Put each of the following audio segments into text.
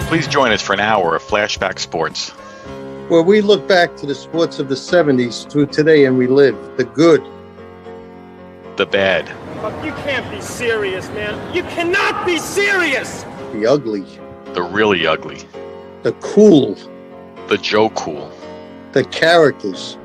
Please join us for an hour of Flashback Sports. Where we look back to the sports of the 70s through today and relive the good, the bad. You can't be serious, man. You cannot be serious! the ugly, The really ugly. the cool, The Joe Cool. the characters,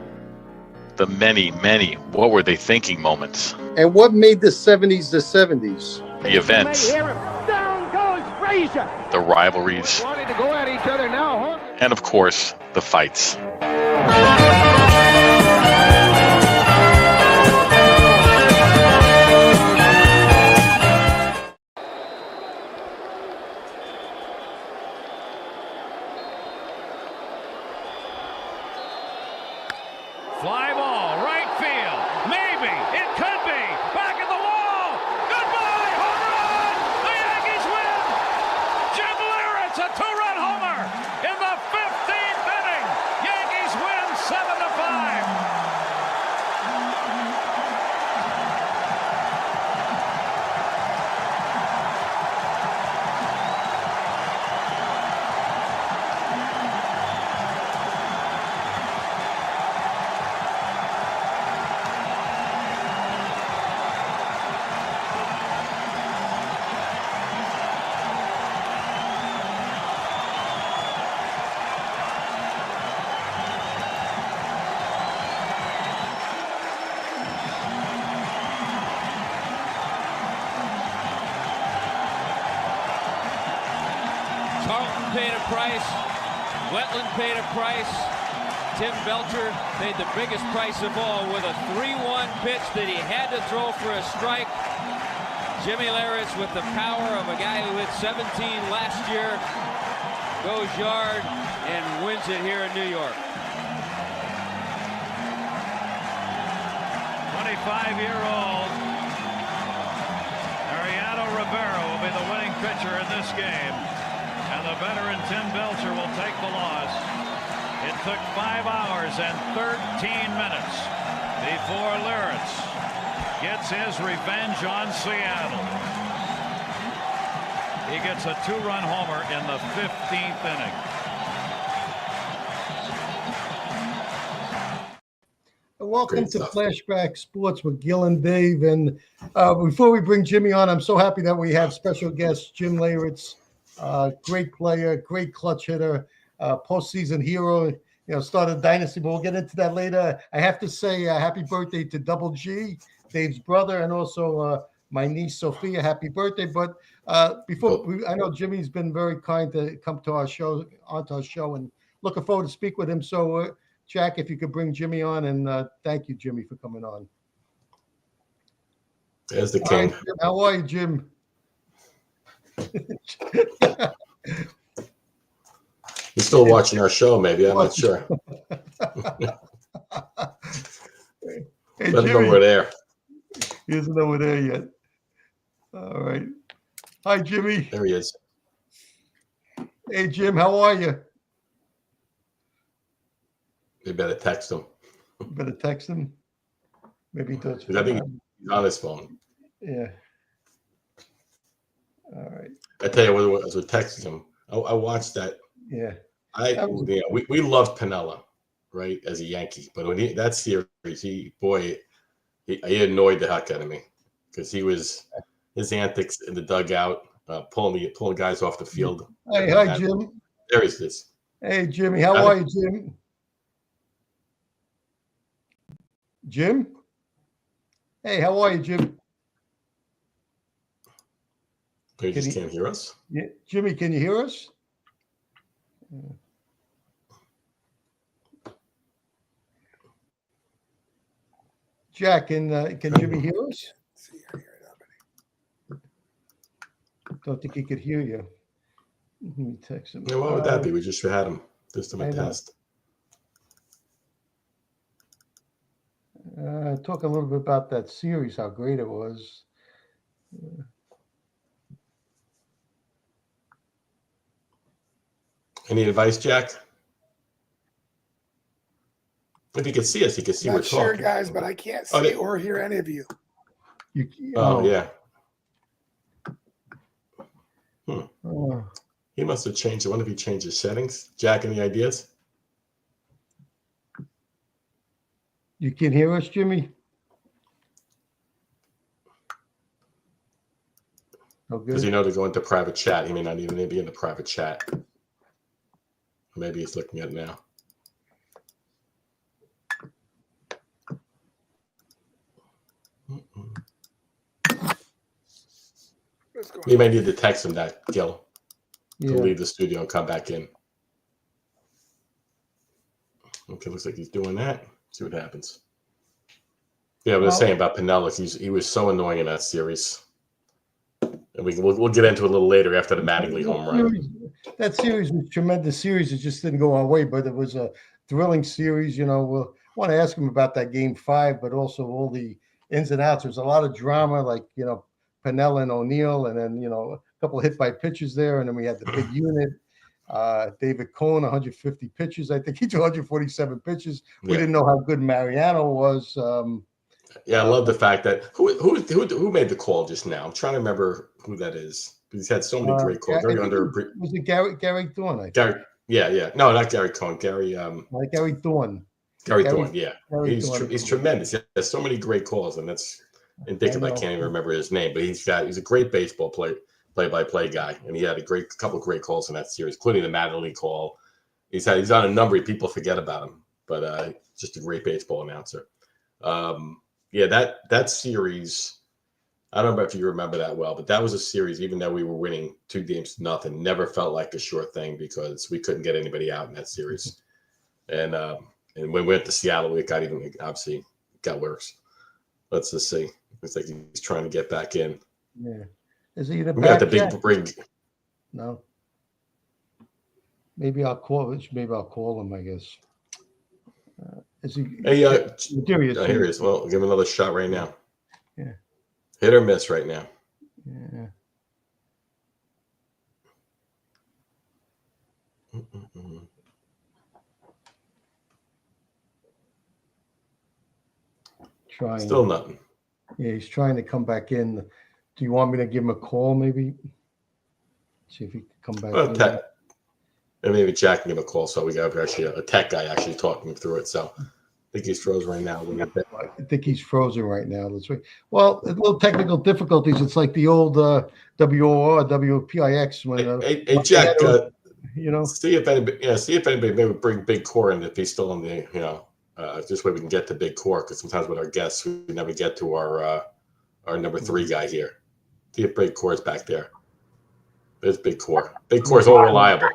The many, many what were they thinking moments. and what made the 70s the 70s. The events. Down goes Frazier! The rivalries. Wanting to go at each other now, huh? And of course, the fights. Fly ball, right field. Maybe. It could be. Back at the wall. Goodbye. Home run. The Yankees win. Jim Leyritz, a two-run homer in the 15th inning. Yankees win 7-5. Carlton paid a price. Wetland paid a price. Tim Belcher paid the biggest price of all with a 3-1 pitch that he had to throw for a strike. Jimmy Leyritz, with the power of a guy who hit 17 last year, goes yard and wins it here in New York. 25-year-old Mariano Rivera will be the winning pitcher in this game. And the veteran Tim Belcher will take the loss. It took 5 hours and 13 minutes before Leyritz gets his revenge on Seattle. He gets a two-run homer in the 15th inning. Welcome to Flashback Sports with Gil and Dave. And before we bring Jimmy on, I'm so happy that we have special guest Jim Leyritz. Great player, great clutch hitter, postseason hero. Started dynasty, but we'll get into that later. I have to say happy birthday to Double G, Dave's brother, and also my niece Sophia. Happy birthday! But I know Jimmy's been very kind to come to our show, onto our show, and looking forward to speak with him. So, Jack, if you could bring Jimmy on, and thank you, Jimmy, for coming on. There's the king. Right, how are you, Jim? He's still watching our show, maybe. I'm not sure. Hey, Let him know we're there. He isn't over there yet. All right. Hi, Jimmy. There he is. Hey, Jim, how are you? You better text him. You better text him. Maybe he does. I think he's on his phone. Yeah. All right. I tell you what, as we're texting him, I watched that. Yeah. We loved Piniella, right, as a Yankee, but when that series, he annoyed the heck out of me because his antics in the dugout, pulling guys off the field. Hey, hi, Jim. There he is. Hey, Jimmy, how are you, Jim? Jim? Hey, how are you, Jim? You just can't hear us? Yeah. Jimmy, can you hear us? Jack, can Jimmy hear us? Don't think he could hear you. Let me text him. Yeah, what would that be? We just had him just a test. Talk a little bit about that series, how great it was. Any advice, Jack? If he could see us, he could see we're talking. Sure, guys, but I can't see or hear any of you. Yeah. Oh. He He must have changed. I wonder if he changed his settings. Jack, any ideas? You can hear us, Jimmy? Oh, good. Because you know to go into private chat. He may not even be in the private chat. Maybe he's looking at it now. You may need to text him that, Gil, to leave the studio and come back in. Okay, looks like he's doing that. See what happens. Yeah, I was saying about Pinella. He was so annoying in that series. And we'll get into it a little later after the Mattingly home run. That series was a tremendous series. It just didn't go our way, but it was a thrilling series. You know, we'll want to ask him about that game 5, but also all the ins and outs. There's a lot of drama, like, you know, Pinella and O'Neill, and then, you know, a couple of hit by pitches there. And then we had the big unit. David Cohn, 150 pitches. I think he threw 147 pitches. We didn't know how good Mariano was. Yeah, I love the fact that who made the call just now. I'm trying to remember who that is. He's had so many great calls. Was it Gary Thorne? I think. Gary, no, not Gary Cohn. Gary Thorne. Gary Thorne, yeah. He's tremendous. He has so many great calls, and that's indicative. I can't even remember his name, but he's a great baseball play-by-play guy, and he had a couple of great calls in that series, including the Mattingly call. He's on a number of people forget about him, but just a great baseball announcer. Yeah, that series, I don't know if you remember that well, but that was a series, even though we were winning 2-0, never felt like a sure thing because we couldn't get anybody out in that series. And when we went to Seattle, it got worse. Let's just see. It's like he's trying to get back in. Yeah. Is he the we got the big ring? No. Maybe I'll call him, I guess. Is he? Hey, here he is. Well, give him another shot right now. Yeah. Hit or miss right now. Yeah. Trying. Still nothing. Yeah, he's trying to come back in. Do you want me to give him a call, maybe? See if he can come back in. And maybe Jack can give him a call. So we got actually a tech guy actually talking him through it. So I think he's frozen right now. I think he's frozen right now. That's right. Well, a little technical difficulties. It's like the old WOR, WPIX. When, hey Jack, you know, see if anybody maybe bring Big Core in if he's still in the, you know, this way we can get to Big Core, because sometimes with our guests we never get to our number 3 guy here. See if Big Core is back there. There's Big Core. Big Core is all reliable.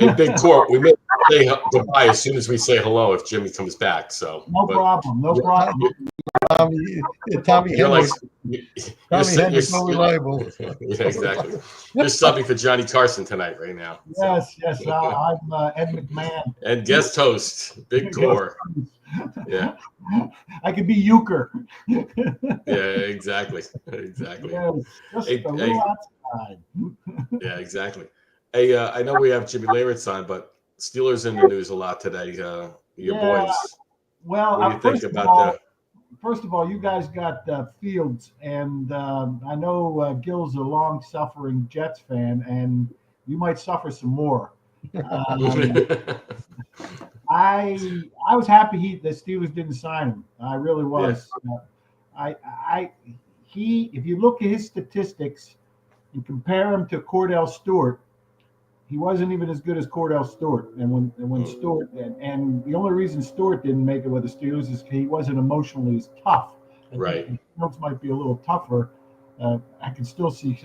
In Big Core, we may say goodbye as soon as we say hello if Jimmy comes back. So no problem. Tommy Henry's so reliable. Yeah, exactly. You're subbing for Johnny Carson tonight, right now. Yes. I'm Ed McMahon. And guest host, Big Core. Yeah. I could be Euchre. Yeah, exactly. Yeah, just a little outside. Yeah, exactly. Hey, I know we have Jimmy Leyritz on, but Steelers in the news a lot today. Your boys. Well, what do you think about that? First of all, you guys got Fields, and I know Gil's a long-suffering Jets fan, and you might suffer some more. I was happy the Steelers didn't sign him. I really was. Yeah. If you look at his statistics and compare him to Cordell Stewart, he wasn't even as good as Cordell Stewart. And when Stewart and the only reason Stewart didn't make it with the Steelers is he wasn't emotionally as tough. Right. Fields might be a little tougher. I can still see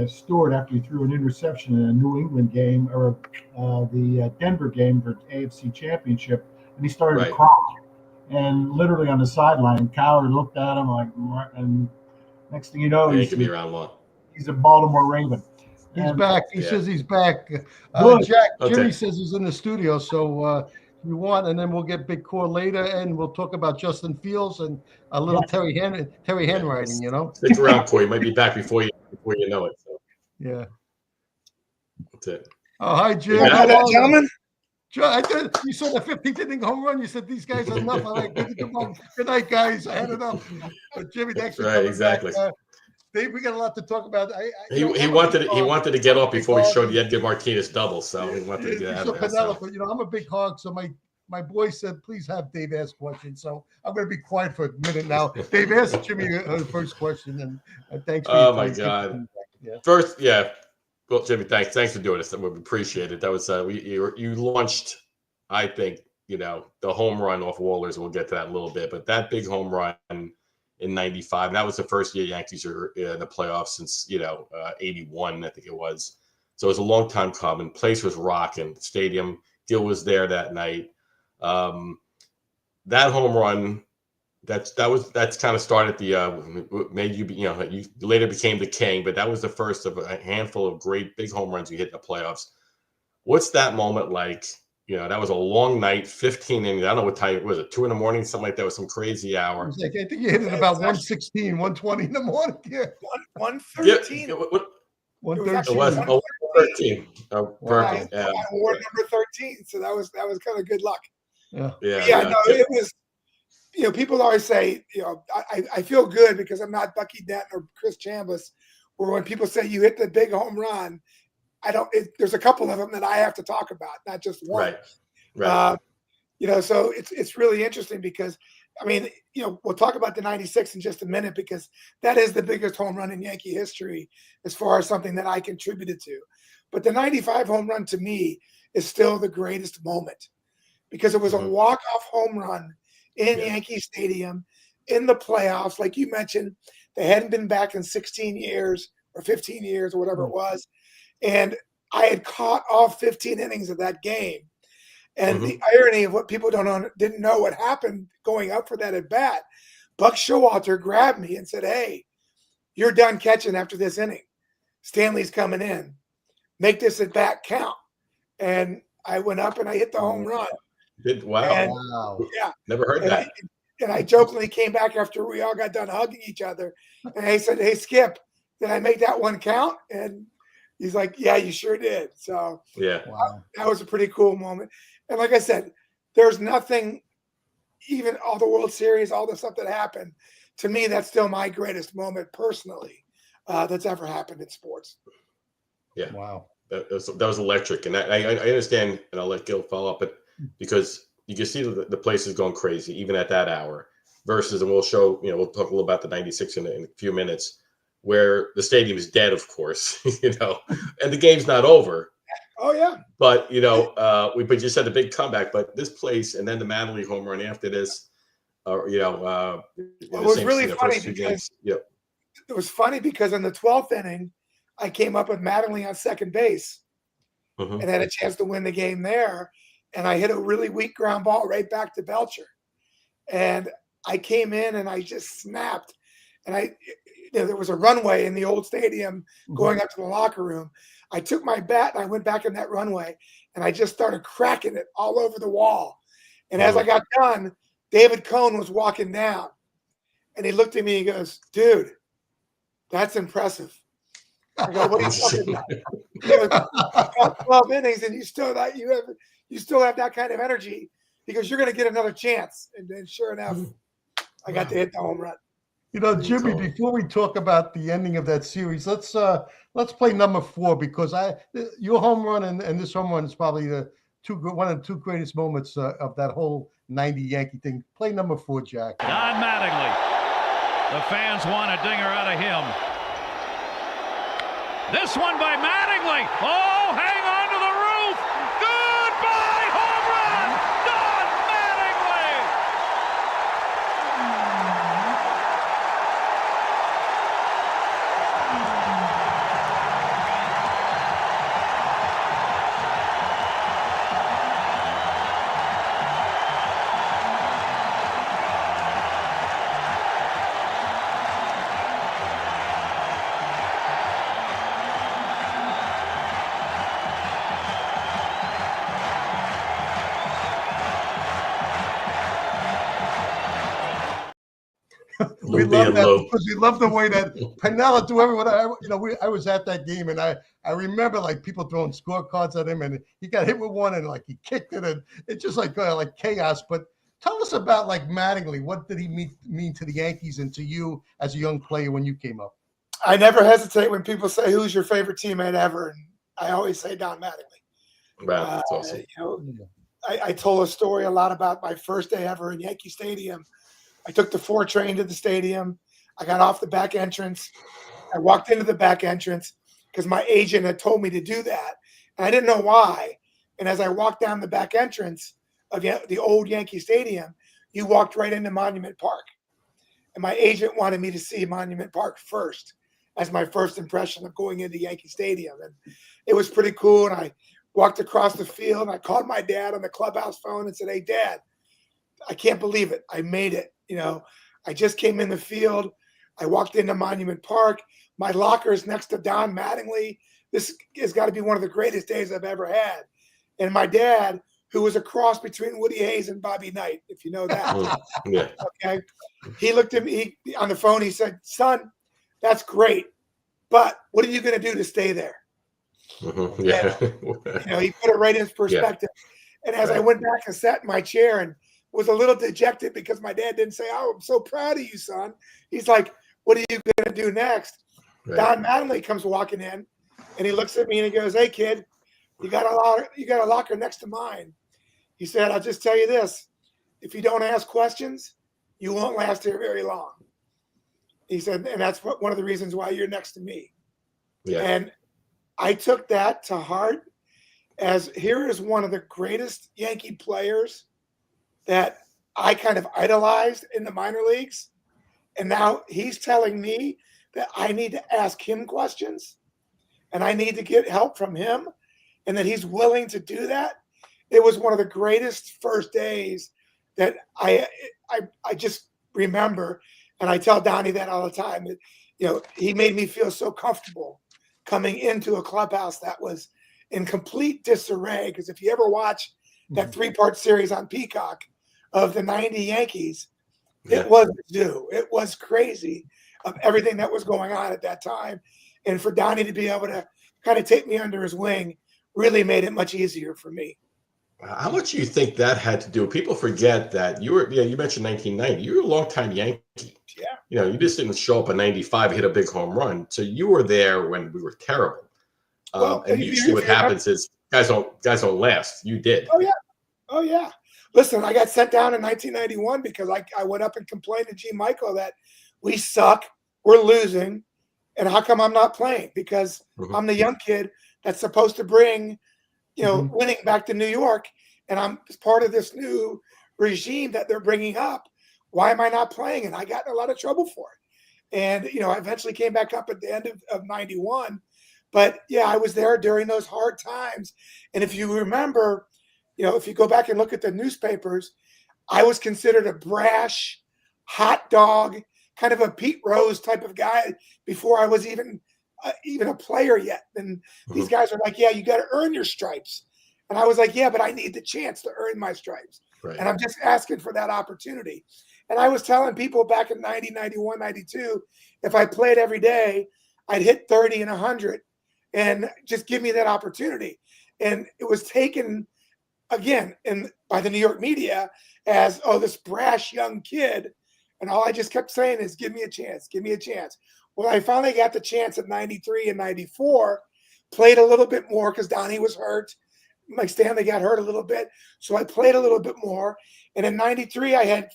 Stewart after he threw an interception in a New England game or the Denver game for AFC Championship, and he started to cry. And literally on the sideline, and Cowher looked at him like, and next thing you know, he could be around long. He's a Baltimore Raven. He's back. He says he's back. Jack, Jimmy says he's in the studio. So if you want, and then we'll get Big Core later, and we'll talk about Justin Fields and a little Terry handwriting. You know, stick around, Corey. You might be back before you know it. So. Yeah, that's it. Oh, hi, Jim. Gentlemen. You saw the 15th inning home run. You said these guys are enough. I'm like, good night, guys. I had enough. But Jimmy, thanks for coming exactly. back. Dave, we got a lot to talk about. He wanted to get off before he showed the Edgar Martinez double, so he wanted to get out of there. Penelope, I'm a big hog, so my boy said, please have Dave ask questions. So I'm going to be quiet for a minute now. Dave, asked Jimmy her first question, and thanks for oh, my God. Yeah. First, yeah. Well, Jimmy, thanks for doing this. We appreciate it. That was you launched, I think, the home run off Wallers. We'll get to that in a little bit, but that big home run in '95, that was the first year Yankees were in the playoffs since '81, I think it was. So it was a long time coming. Place was rocking. Stadium, Gil was there that night. That home run, that's kind of started the made you you later became the king, but that was the first of a handful of great big home runs you hit in the playoffs. What's that moment like? That was a long night, 15 innings. I don't know what time it was. 2 a.m, something like that. Was some crazy hour. I think you hit it about 1:16, 1:20 in the morning. Yeah, 1:13. Yeah, 1:13. It was 1:13. Perfect. Yeah. Award number 13. So that was kind of good luck. Yeah. No, it was. People always say, I feel good because I'm not Bucky Denton or Chris Chambliss. Or when people say you hit the big home run, there's a couple of them that I have to talk about, not just one. Right. So it's really interesting because, we'll talk about the 96 in just a minute because that is the biggest home run in Yankee history as far as something that I contributed to. But the 95 home run to me is still the greatest moment because it was a walk-off home run in Yankee Stadium in the playoffs. Like you mentioned, they hadn't been back in 16 years or 15 years or whatever it was. And I had caught all 15 innings of that game. And the irony of what people didn't know what happened going up for that at bat, Buck Showalter grabbed me and said, "Hey, you're done catching after this inning. Stanley's coming in. Make this at bat count." And I went up and I hit the home run. Wow. Yeah. Never heard that. And I jokingly came back after we all got done hugging each other. And I said, "Hey, Skip, did I make that one count?" And he's like, "Yeah, you sure did." So that was a pretty cool moment. And like I said, there's nothing, even all the World Series, all the stuff that happened, to me, that's still my greatest moment personally that's ever happened in sports. Yeah. Wow. That was electric. And I understand, and I'll let Gil follow up, but because you can see the place is going crazy, even at that hour, versus, and we'll show, we'll talk a little about the 96 in a few minutes, where the stadium is dead, of course, and the game's not over. Oh, yeah. But, but you said the big comeback, but this place, and then the Mattingly home run after this, it was really funny because it was funny because in the 12th inning, I came up with Mattingly on second base and had a chance to win the game there. And I hit a really weak ground ball right back to Belcher. And I came in and I just snapped. And there was a runway in the old stadium going up to the locker room. I took my bat and I went back in that runway and I just started cracking it all over the wall. And as I got done, David Cohn was walking down and he looked at me and he goes, "Dude, that's impressive." I go, "What are you talking about?" He goes, 12 innings and you still have that kind of energy because you're going to get another chance. And then sure enough, I got to hit the home run. Jimmy, before we talk about the ending of that series, let's play number 4 because your home run and this home run is probably one of the two greatest moments of that whole 90 Yankee thing. Play number 4, Jack. Don Mattingly. The fans want a dinger out of him. This one by Mattingly. Oh, hang on to the roof. Goodbye, home run. Don Mattingly. We love that because we love the way that Piniella do everyone. I was at that game and I remember like people throwing scorecards at him and he got hit with one and like he kicked it and it's just like chaos. But tell us about like Mattingly. What did he mean to the Yankees and to you as a young player when you came up? I never hesitate when people say, "Who's your favorite teammate ever?" And I always say Don Mattingly. Wow, that's awesome. You know, I told a story a lot about my first day ever in Yankee Stadium. I took the 4 train to the stadium. I got off the back entrance. I walked into the back entrance because my agent had told me to do that. And I didn't know why. And as I walked down the back entrance of the old Yankee Stadium, you walked right into Monument Park. And my agent wanted me to see Monument Park first as my first impression of going into Yankee Stadium. And it was pretty cool. And I walked across the field and I called my dad on the clubhouse phone and said, "Hey, Dad, I can't believe it. I made it. You know, I just came in the field. I walked into Monument Park. My locker is next to Don Mattingly. This has got to be one of the greatest days I've ever had." And my dad, who was a cross between Woody Hayes and Bobby Knight, if you know that. Yeah. Okay. He looked at me on the phone. He said, "Son, that's great. But what are you going to do to stay there?" Yeah. And, you know, he put it right in perspective. Yeah. And as I went back and sat in my chair and was a little dejected because my dad didn't say, "Oh, I'm so proud of you, son." He's like, "What are you going to do next?" Right. Don Mattingly comes walking in and he looks at me and he goes, "Hey, kid, you got a locker next to mine." He said, "I'll just tell you this. If you don't ask questions, you won't last here very long." He said, "And that's one of the reasons why you're next to me." Yeah. And I took that to heart, as here is one of the greatest Yankee players that I kind of idolized in the minor leagues. And now he's telling me that I need to ask him questions and I need to get help from him, and that he's willing to do that. It was one of the greatest first days that I just remember. And I tell Donnie that all the time. That, you know, he made me feel so comfortable coming into a clubhouse that was in complete disarray. Because if you ever watch that 3-part series on Peacock of the '90 Yankees, it was a zoo. It was crazy of everything that was going on at that time. And for Donnie to be able to kind of take me under his wing really made it much easier for me. How much do you think that had to do? People forget that you mentioned 1990. You were a longtime Yankee. Yeah. You know, you just didn't show up in '95, hit a big home run. So you were there when we were terrible. And usually what happens is guys don't last. You did. Oh yeah. Listen, I got sent down in 1991 because I went up and complained to G. Michael that we suck, we're losing, and how come I'm not playing? Because I'm the young kid that's supposed to bring, you know, winning back to New York, and I'm part of this new regime that they're bringing up. Why am I not playing? And I got in a lot of trouble for it. And, you know, I eventually came back up at the end of 91. But, yeah, I was there during those hard times. And if you remember, you know, if you go back and look at the newspapers, I was considered a brash, hot dog, kind of a Pete Rose type of guy before I was even a player yet. And these guys are like, "Yeah, you got to earn your stripes." And I was like, "Yeah, but I need the chance to earn my stripes." Right. And I'm just asking for that opportunity. And I was telling people back in 90, 91, 92, if I played every day, I'd hit 30 and 100 and just give me that opportunity. And it was taken again by the New York media as, "Oh, this brash young kid." And all I just kept saying is, "Give me a chance, give me a chance." Well, I finally got the chance at 93 and 94, played a little bit more because Donnie was hurt. Mike Stanley got hurt a little bit. So I played a little bit more. And in 93, I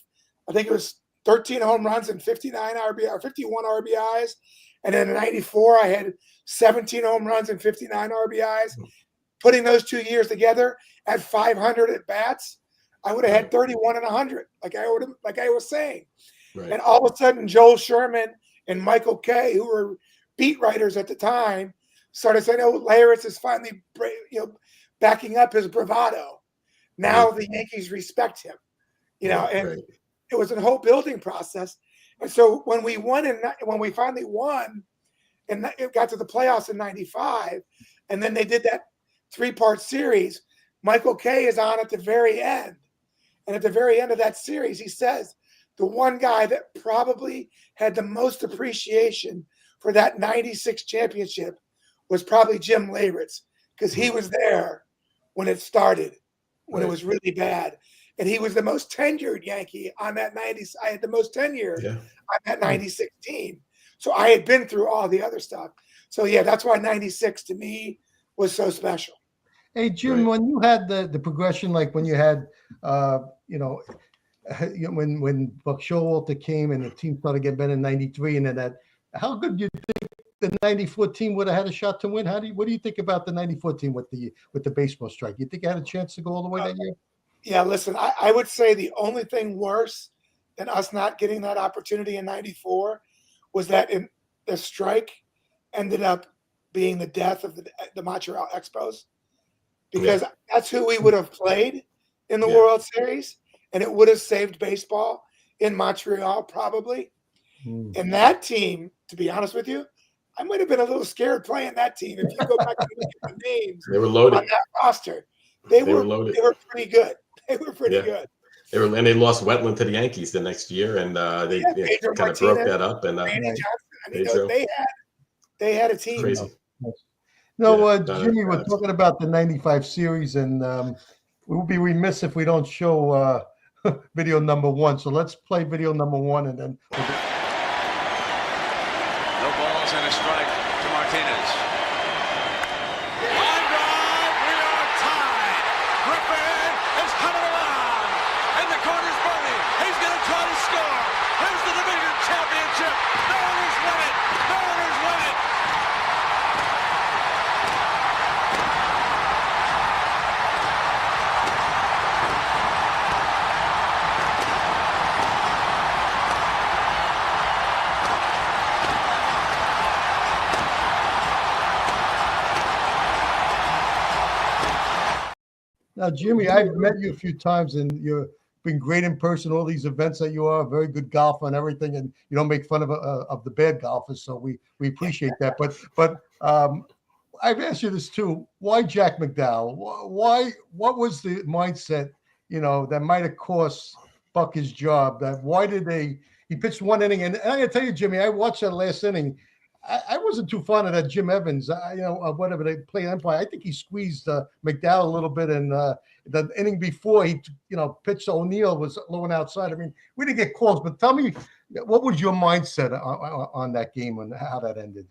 think it was 13 home runs and 51 RBIs. And then in 94, I had 17 home runs and 59 RBIs. Putting those 2 years together at 500 at bats, I would have had 31 and 100, like I was saying. Right. And all of a sudden, Joel Sherman and Michael Kay, who were beat writers at the time, started saying, "Oh, Leyritz is finally, backing up his bravado." Now the Yankees respect him, and it was a whole building process. And so when we finally won, and it got to the playoffs in '95, and then they did that 3-part series, Michael Kay is on at the very end. And at the very end of that series, he says, the one guy that probably had the most appreciation for that 96 championship was probably Jim Leyritz, because he was there when it started, when it was really bad. And he was the most tenured Yankee on that 90s. I had the most tenure on that 96 team. So I had been through all the other stuff. So yeah, that's why 96 to me was so special. Hey, Jim, when you had the progression, like when you had, when Buck Showalter came and the team started getting better in 93 and then that, how good do you think the 94 team would have had a shot to win? What do you think about the 94 team with the baseball strike? You think it had a chance to go all the way that year? Yeah, listen, I would say the only thing worse than us not getting that opportunity in 94 was that the strike ended up being the death of the Montreal Expos, because that's who we would have played in the World Series, and it would have saved baseball in Montreal probably. And that team, to be honest with you, I might have been a little scared playing that team. If you go back and look at the names they were loaded on that roster, they were loaded. They were pretty good. They were pretty good. They lost Wetland to the Yankees the next year, and they kind of broke that up. And Randy Johnson, I mean, they had a team. Crazy. No, Jimmy, we're talking about the 95 series, and we would be remiss if we don't show video number 1. So let's play video number 1, and then no balls and a strike to Martinez. Line drive, we are tied. Griffin is coming along, and the corner's burning. He's going to try to score. Here's the division championship. Mariners win it. Mariners win it. Now, Jimmy, I've met you a few times, and you've been great in person. All these events that you are, very good golfer and everything, and you don't make fun of the bad golfers, so we appreciate that. But I've asked you this too: why Jack McDowell? Why? What was the mindset? That might have cost Buck his job. Why did he pitched 1 inning, and I got to tell you, Jimmy, I watched that last inning. I wasn't too fond of that Jim Evans, whatever they play umpire. I think he squeezed McDowell a little bit, and the inning before he, pitched O'Neill was low and outside. I mean, we didn't get calls, but tell me, what was your mindset on that game and how that ended?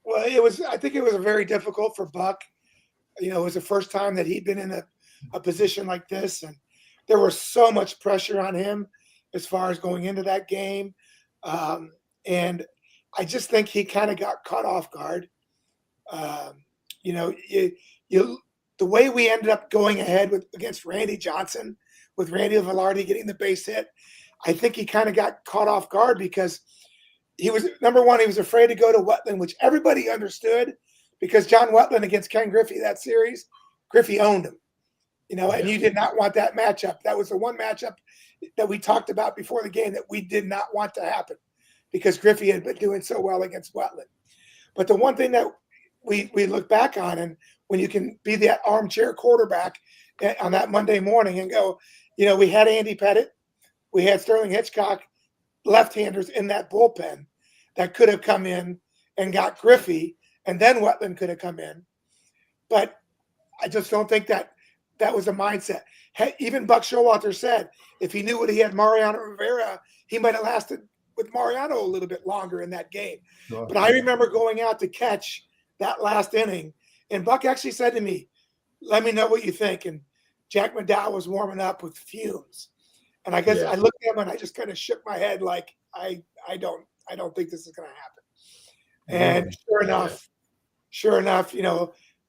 Well, I think it was very difficult for Buck. It was the first time that he'd been in a position like this, and there was so much pressure on him as far as going into that game, and I just think he kind of got caught off guard. The way we ended up going ahead against Randy Johnson, with Randy Velarde getting the base hit, I think he kind of got caught off guard because he was, number one, he was afraid to go to Wetland, which everybody understood, because John Wetland against Ken Griffey that series, Griffey owned him. And you did not want that matchup. That was the one matchup that we talked about before the game that we did not want to happen, because Griffey had been doing so well against Wetland. But the one thing that we look back on, and when you can be that armchair quarterback on that Monday morning and go, we had Andy Pettit, we had Sterling Hitchcock, left-handers in that bullpen that could have come in and got Griffey, and then Wetland could have come in. But I just don't think that was the mindset. Even Buck Showalter said if he knew what he had Mariano Rivera, he might have lasted with Mariano a little bit longer in that game. Sure. But I remember going out to catch that last inning, and Buck actually said to me, "Let me know what you think." And Jack McDowell was warming up with fumes, and I guess I looked at him and I just kind of shook my head like I don't think this is going to happen. And sure enough,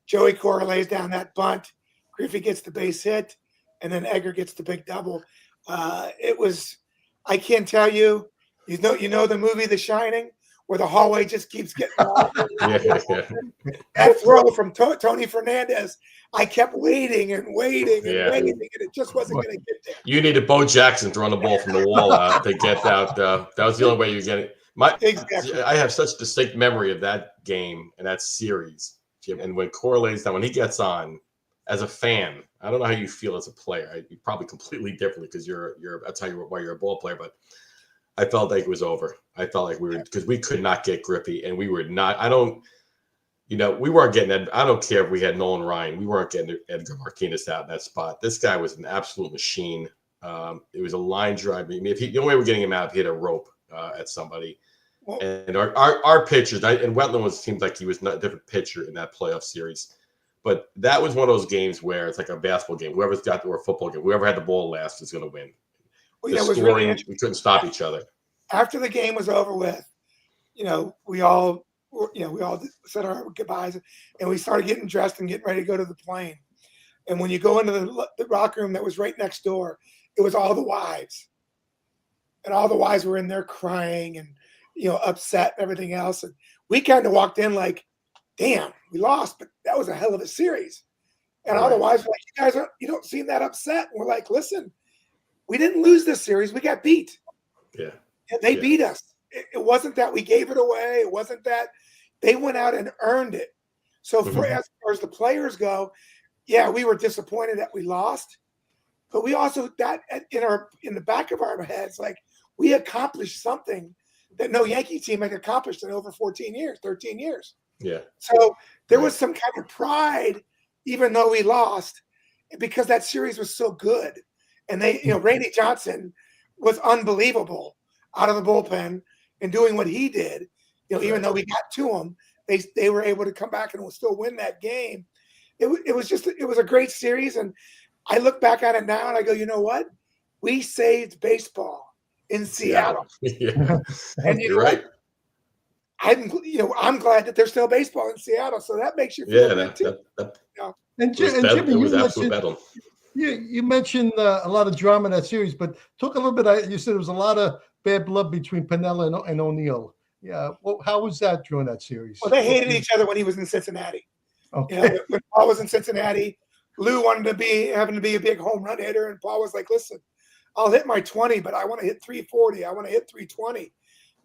Joey Cora lays down that bunt, Griffey gets the base hit, and then Egger gets the big double. I can't tell you. You know the movie The Shining, where the hallway just keeps getting longer. That throw from Tony Fernandez, I kept waiting and waiting, and it just wasn't going to get there. You needed Bo Jackson throwing the ball from the wall out to get out. That was the only way you get it. Exactly. I have such distinct memory of that game and that series, Jim. And when Cora lays down, when he gets on, as a fan, I don't know how you feel as a player. You probably completely differently because that's why you're a ball player, but I felt like it was over. I felt like because we could not get Griffey, and we were not. We weren't getting that. I don't care if we had Nolan Ryan. We weren't getting Edgar Martinez out in that spot. This guy was an absolute machine. It was a line drive. I mean, the only way we're getting him out, if he hit a rope at somebody. And our pitchers, and Wetland seemed like he was not a different pitcher in that playoff series. But that was one of those games where it's like a basketball game. Whoever's got or a football game, whoever had the ball last is going to win. Well, the scoring, we couldn't stop each other. After the game was over with, we all said our goodbyes, and we started getting dressed and getting ready to go to the plane. And when you go into the locker room that was right next door, it was all the wives. And all the wives were in there crying and, upset and everything else. And we kind of walked in like, damn, we lost, but that was a hell of a series. And all the wives were like, you don't seem that upset. And we're like, listen, we didn't lose this series. We got beat. Yeah. And they beat us. It wasn't that we gave it away. It wasn't that they went out and earned it. So as far as the players go, yeah, we were disappointed that we lost. But we also, that in the back of our heads, like, we accomplished something that no Yankee team had accomplished in over 13 years. Yeah. So there was some kind of pride, even though we lost, because that series was so good. And Randy Johnson was unbelievable out of the bullpen and doing what he did. Even though we got to him, they were able to come back and still win that game. It was a great series. And I look back at it now and I go, you know what? We saved baseball in Seattle. Yeah. And you're right. I'm glad that there's still baseball in Seattle, so that makes you feel good too. And Jimmy, it was absolute bedlam. You mentioned a lot of drama in that series, but talk a little bit. You said there was a lot of bad blood between Piniella and O'Neill. Yeah, well, how was that during that series? Well, they hated each other when he was in Cincinnati. Okay. When Paul was in Cincinnati, Lou wanted to be a big home run hitter, and Paul was like, "Listen, I'll hit my 20, but I want to hit 340. I want to hit 320."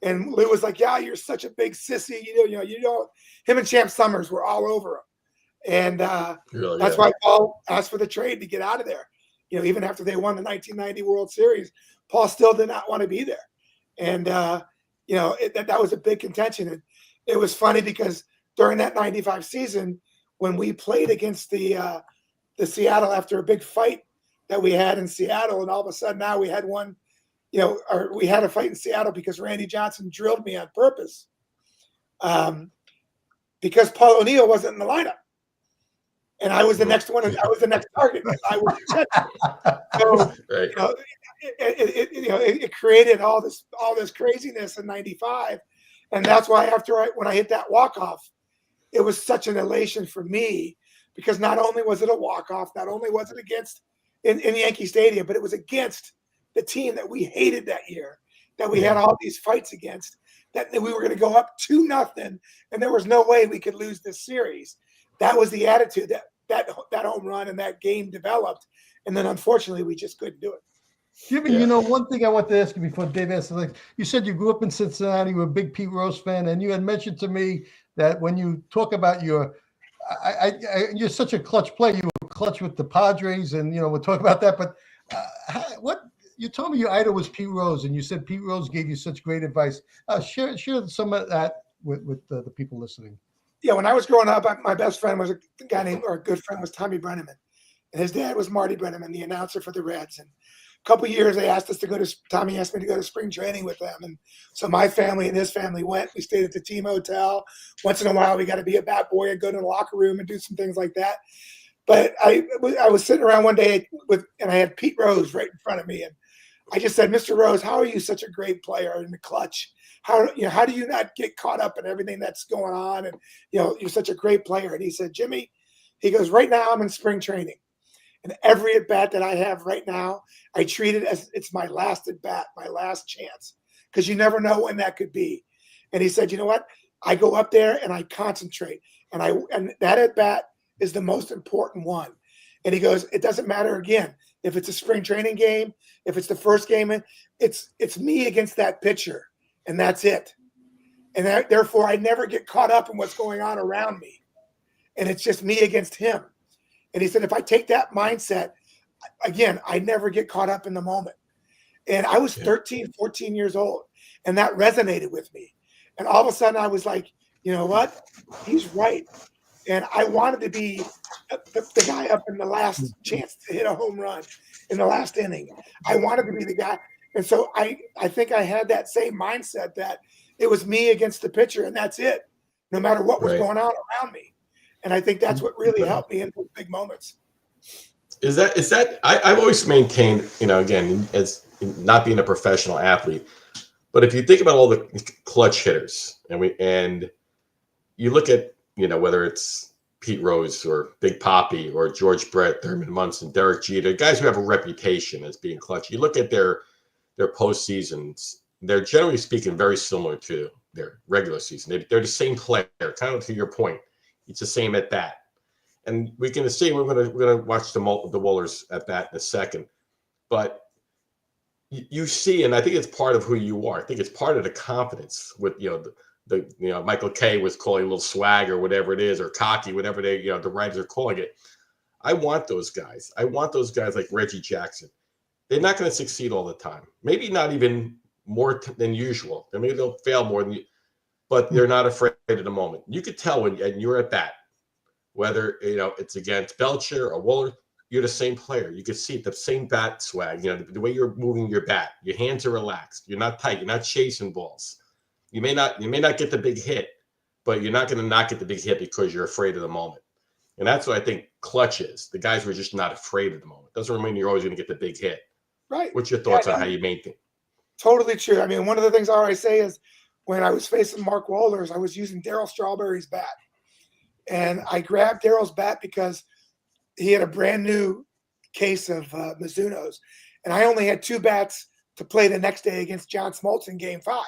And Lou was like, "Yeah, you're such a big sissy. You don't." Him and Champ Summers were all over him, and that's why Paul asked for the trade to get out of there. Even after they won the 1990 World Series, Paul still did not want to be there, and that was a big contention. And it was funny because during that 95 season, when we played against the Seattle after a big fight that we had in Seattle, and all of a sudden now we had one. We had a fight in Seattle because Randy Johnson drilled me on purpose because Paul O'Neill wasn't in the lineup. And I was the next one. I was the next target. I was so, it created all this craziness in 95. And that's why when I hit that walk-off, it was such an elation for me because not only was it a walk-off, not only was it against in Yankee Stadium, but it was against the team that we hated that year, that we had all these fights against, that we were going to go up 2-0, and there was no way we could lose this series. That was the attitude that home run and that game developed, and then unfortunately we just couldn't do it. Jimmy, one thing I want to ask you before Dave asks, you said you grew up in Cincinnati, you were a big Pete Rose fan, and you had mentioned to me that when you talk about you're such a clutch player, you were clutch with the Padres, and we'll talk about that. But what? You told me your idol was Pete Rose, and you said Pete Rose gave you such great advice. Share some of that with the people listening. Yeah, when I was growing up, my best friend was a good friend was Tommy Brenneman, and his dad was Marty Brenneman, the announcer for the Reds. And a couple of years, Tommy asked me to go to spring training with them, and so my family and his family went. We stayed at the team hotel. Once in a while, we got to be a bat boy and go to the locker room and do some things like that. But I was sitting around one day and I had Pete Rose right in front of me, and I just said, "Mr. Rose, how are you such a great player in the clutch? How do you not get caught up in everything that's going on? And you're such a great player." And he said, "Jimmy," he goes, "right now I'm in spring training, and every at bat that I have right now, I treat it as it's my last at bat, my last chance, because you never know when that could be." And he said, "You know what? I go up there and I concentrate, and that at bat is the most important one." And he goes, "It doesn't matter again if it's a spring training game, if it's the first game, it's me against that pitcher, and that's it. And therefore, I never get caught up in what's going on around me, and it's just me against him." And he said, if I take that mindset, again, I never get caught up in the moment. And I was 13, 14 years old, and that resonated with me. And all of a sudden, I was like, you know what? He's right. And I wanted to be the guy up in the last chance to hit a home run in the last inning. I wanted to be the guy. And so I think I had that same mindset that It was me against the pitcher, and that's it, no matter what was going on around me. And I think that's what really helped me in those big moments. I've always maintained, again, as not being a professional athlete, but if you think about all the clutch hitters and you look at, whether it's Pete Rose or Big Papi or George Brett, Thurman Munson, Derek Jeter, guys who have a reputation as being clutch, you look at their postseasons, they're generally speaking very similar to their regular season. They're the same player, kind of to your point. It's the same at bat. And we can see we're gonna watch the Wohlers at bat in a second, but you see, and I think it's part of who you are. I think it's part of the confidence with the Michael Kay was calling a little swag or whatever it is, or cocky, whatever the writers are calling it. I want those guys. I want those guys like Reggie Jackson. They're not going to succeed all the time. Maybe not even more than usual. Maybe they'll fail more than you, but they're not afraid of the moment. You could tell when you're at bat, whether it's against Belcher or Wohler, you're the same player. You could see the same bat swag. The way you're moving your bat, your hands are relaxed. You're not tight. You're not chasing balls. You may not get the big hit, but you're not going to not get the big hit because you're afraid of the moment. And that's what I think clutch is. The guys who are just not afraid of the moment. Doesn't mean you're always going to get the big hit. Right. What's your thoughts on how you maintain? Totally true. I mean, one of the things I always say is when I was facing Mark Wohlers, I was using Darryl Strawberry's bat. And I grabbed Darryl's bat because he had a brand new case of Mizuno's. And I only had 2 bats to play the next day against John Smoltz in Game 5.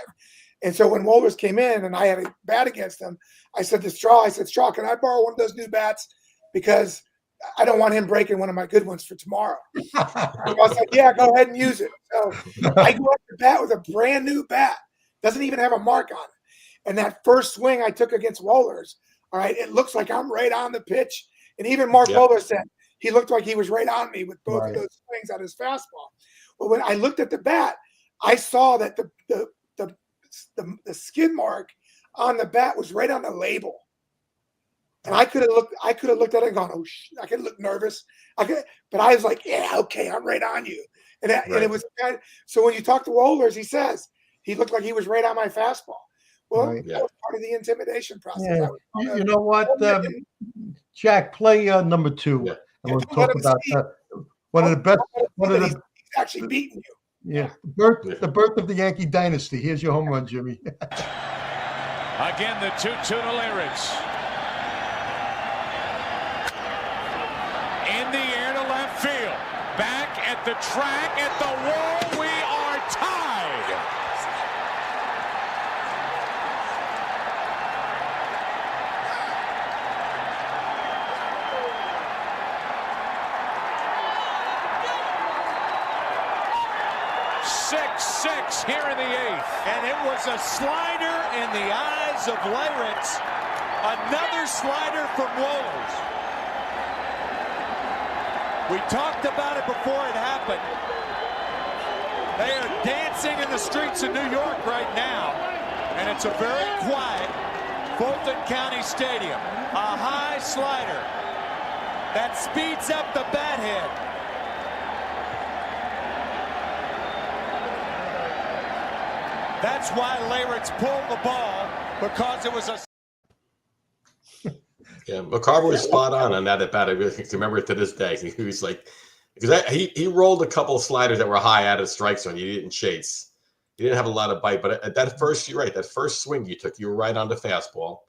And so when Wohlers came in and I had a bat against him, I said to Straw, Straw, can I borrow one of those new bats? Because I don't want him breaking one of my good ones for tomorrow. So I was like, yeah, go ahead and use it. So I go up the bat with a brand new bat. Doesn't even have a mark on it. And that first swing I took against Wohlers, all right, it looks like I'm right on the pitch. And even Mark Wohlers said he looked like he was right on me with both of those swings on his fastball. But when I looked at the bat, I saw that the skid mark on the bat was right on the label. And I could have looked at it and gone, oh, I could look nervous. But I was like, yeah, okay, I'm right on you. And it was kind of, so when you talk to Wohlers, he says he looked like he was right on my fastball. Well, that was part of the intimidation process. Yeah. You know what, Jack, play number 2. Yeah. I want to talk about one of the best. He's actually beating you. Yeah, the birth of the Yankee dynasty. Here's your home run, Jimmy. Again, the 2-2 to Leyritz. In the air to left field. Back at the track, at the wall, we are tied. Here in the 8th. And it was a slider in the eyes of Leyritz. Another slider from Wohlers. We talked about it before it happened. They are dancing in the streets of New York right now. And it's a very quiet Fulton County Stadium. A high slider that speeds up the bat head. That's why Leyritz pulled the ball, because it was a... Yeah, McCarver was spot on that at bat. I can remember it to this day. He was like, because he rolled a couple of sliders that were high out of the strike zone. He didn't chase. He didn't have a lot of bite. But at that first, you're right, that first swing you took, you were right on the fastball.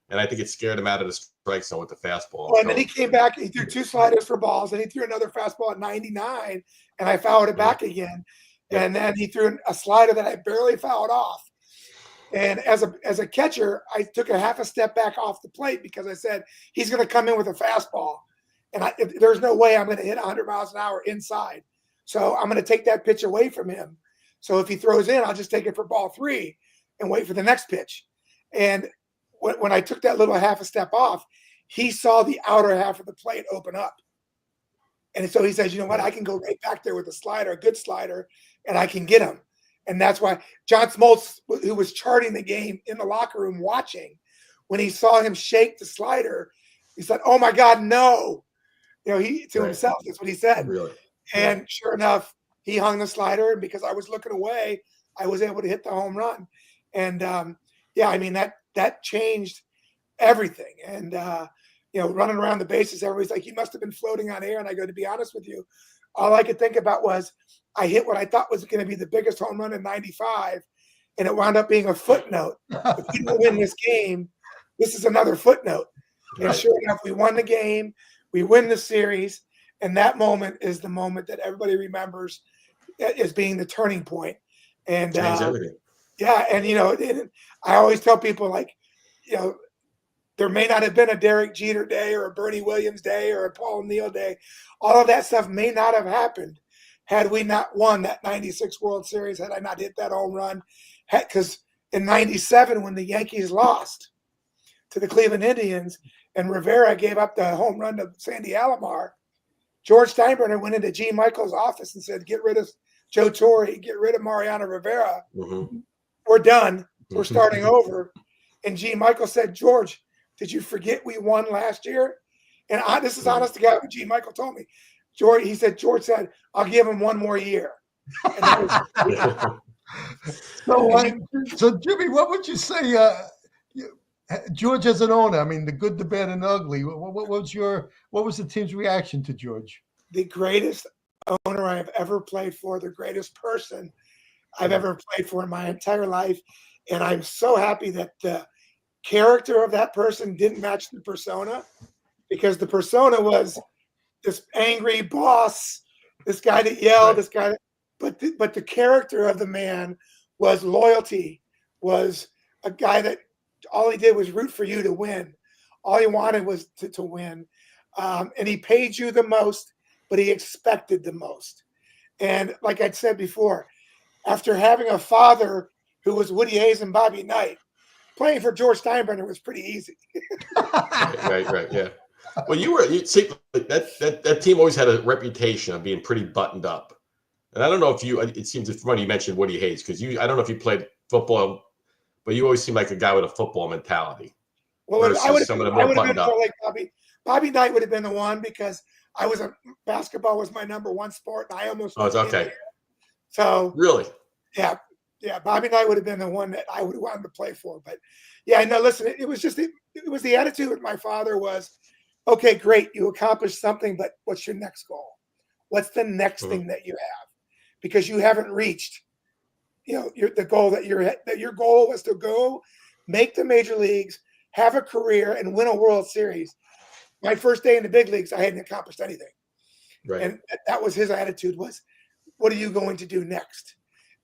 And I think it scared him out of the strike zone with the fastball. Well, and then he came back, he threw 2 sliders for balls, and he threw another fastball at 99, and I fouled it back again. And then he threw a slider that I barely fouled off. And as a catcher, I took a half a step back off the plate because I said, he's going to come in with a fastball. And there's no way I'm going to hit 100 miles an hour inside. So I'm going to take that pitch away from him. So if he throws in, I'll just take it for ball 3 and wait for the next pitch. And when I took that little half a step off, he saw the outer half of the plate open up. And so he says, you know what, I can go right back there with a slider, a good slider, and I can get him. And that's why John Smoltz, who was charting the game in the locker room watching, when he saw him shake the slider, he said, oh, my God, no. Himself, that's what he said. Really? And sure enough, he hung the slider. And because I was looking away, I was able to hit the home run. And yeah, I mean that changed everything. And running around the bases, everybody's like, "You must have been floating on air." And I go, to be honest with you, all I could think about was I hit what I thought was going to be the biggest home run in '95, and it wound up being a footnote. If we don't win this game, this is another footnote. Right. And sure enough, we won the game, we win the series, and that moment is the moment that everybody remembers as being the turning point. And everything. Yeah, and I always tell people, like, there may not have been a Derek Jeter day or a Bernie Williams day or a Paul O'Neill day. All of that stuff may not have happened had we not won that 96 World Series, had I not hit that home run. Because in 97, when the Yankees lost to the Cleveland Indians and Rivera gave up the home run to Sandy Alomar, George Steinbrenner went into G. Michael's office and said, "Get rid of Joe Torre, get rid of Mariano Rivera. Mm-hmm. We're done. We're starting over." And G. Michael said, "George, did you forget we won last year?" And this is honest to God what G. Michael told me. George said, "I'll give him one more year." So Jimmy, what would you say, George as an owner? I mean, the good, the bad, and the ugly. What was the team's reaction to George? The greatest owner I've ever played for, the greatest person I've ever played for in my entire life. And I'm so happy that the character of that person didn't match the persona, because the persona was this angry boss, this guy that yelled, this guy. But the character of the man was loyalty, was a guy that all he did was root for you to win. All he wanted was to win. And he paid you the most, but he expected the most. And like I'd said before, after having a father who was Woody Hayes and Bobby Knight, playing for George Steinbrenner was pretty easy. Right, yeah. Well, that team always had a reputation of being pretty buttoned up. And I don't know if it seems funny you mentioned Woody Hayes, because I don't know if you played football, but you always seem like a guy with a football mentality. Well, I would have been more like Bobby. Bobby Knight would have been the one, because basketball was my number one sport, and I almost. Oh, it's okay. So really, yeah. Bobby Knight would have been the one that I would have wanted to play for. But yeah, no, listen, it was the attitude of my father was, okay, great, you accomplished something, but what's your next goal? What's the next thing that you have? Because you haven't reached, the goal that your goal was to go make the major leagues, have a career, and win a World Series. My first day in the big leagues, I hadn't accomplished anything. Right. And that was his attitude, was, what are you going to do next?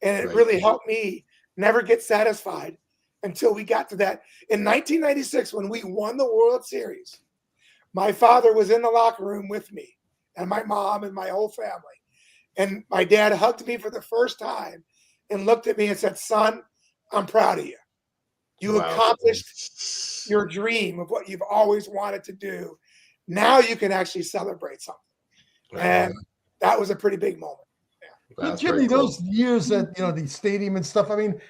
And it really helped me never get satisfied until we got to that. In 1996, when we won the World Series, my father was in the locker room with me, and my mom and my whole family. And my dad hugged me for the first time and looked at me and said, "Son, I'm proud of you. You accomplished your dream of what you've always wanted to do. Now you can actually celebrate something." And that was a pretty big moment. Yeah. Jimmy, those years that, the stadium and stuff, I mean,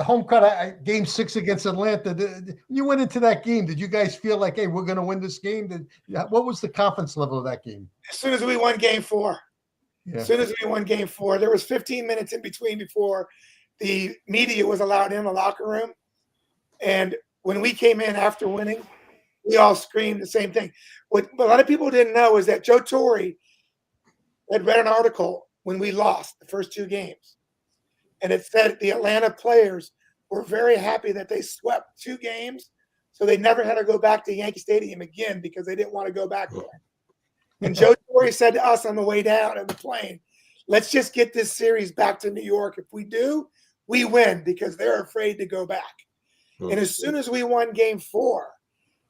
home crowd, game 6 against Atlanta, you went into that game. Did you guys feel like, hey, we're going to win this game? What was the confidence level of that game? As soon as we won game 4. Yeah. As soon as we won game 4, there was 15 minutes in between before the media was allowed in the locker room. And when we came in after winning, we all screamed the same thing. What a lot of people didn't know is that Joe Torre had read an article when we lost the first 2 games. And it said the Atlanta players were very happy that they swept 2 games, so they never had to go back to Yankee Stadium again because they didn't want to go back there. And Joe Torre said to us on the way down in the plane, "Let's just get this series back to New York. If we do, we win, because they're afraid to go back." And as soon as we won game 4,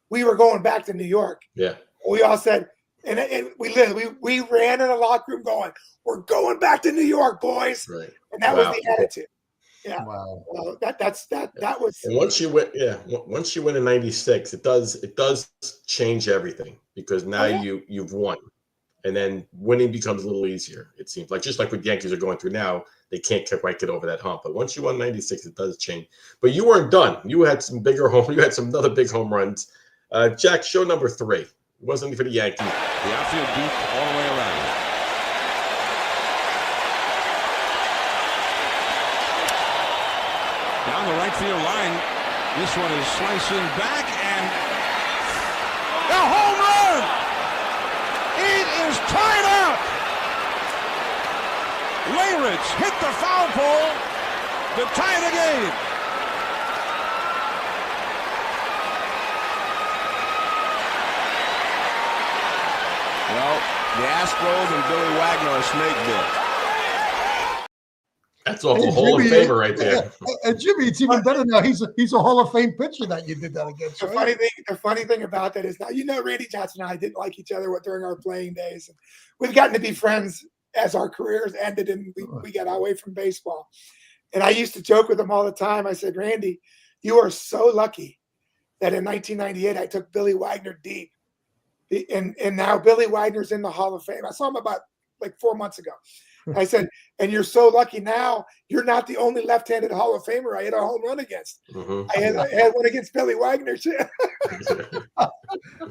we were going back to New York. Yeah. We all said, and we ran in the locker room going, "We're going back to New York, boys." Right. And that was the attitude. Yeah. Wow. Well, that was. And once you win in '96, it does change everything, because now you've won, and then winning becomes a little easier. It seems like, just like what the Yankees are going through now, they can't quite get over that hump. But once you won '96, it does change. But you weren't done. You had some other big home runs. Jack, show number 3. It wasn't for the Yankees. The outfield deep all the way around. Down the right field line. This one is slicing back, and a home run! It is tied up! Leyritz hit the foul pole to tie the game. Well, the Astros and Billy Wagner are snake bit. That's off the Hall of Famer right there. And Jimmy, it's even better now. He's a Hall of Fame pitcher that you did that against. Right? The funny thing about that is now, Randy Johnson and I didn't like each other during our playing days. We've gotten to be friends as our careers ended and we got away from baseball. And I used to joke with him all the time. I said, Randy, you are so lucky that in 1998 I took Billy Wagner deep. And now Billy Wagner's in the Hall of Fame. I saw him about like 4 months ago. I said, and you're so lucky now. You're not the only left-handed Hall of Famer I hit a home run against. Mm-hmm. I had one against Billy Wagner too.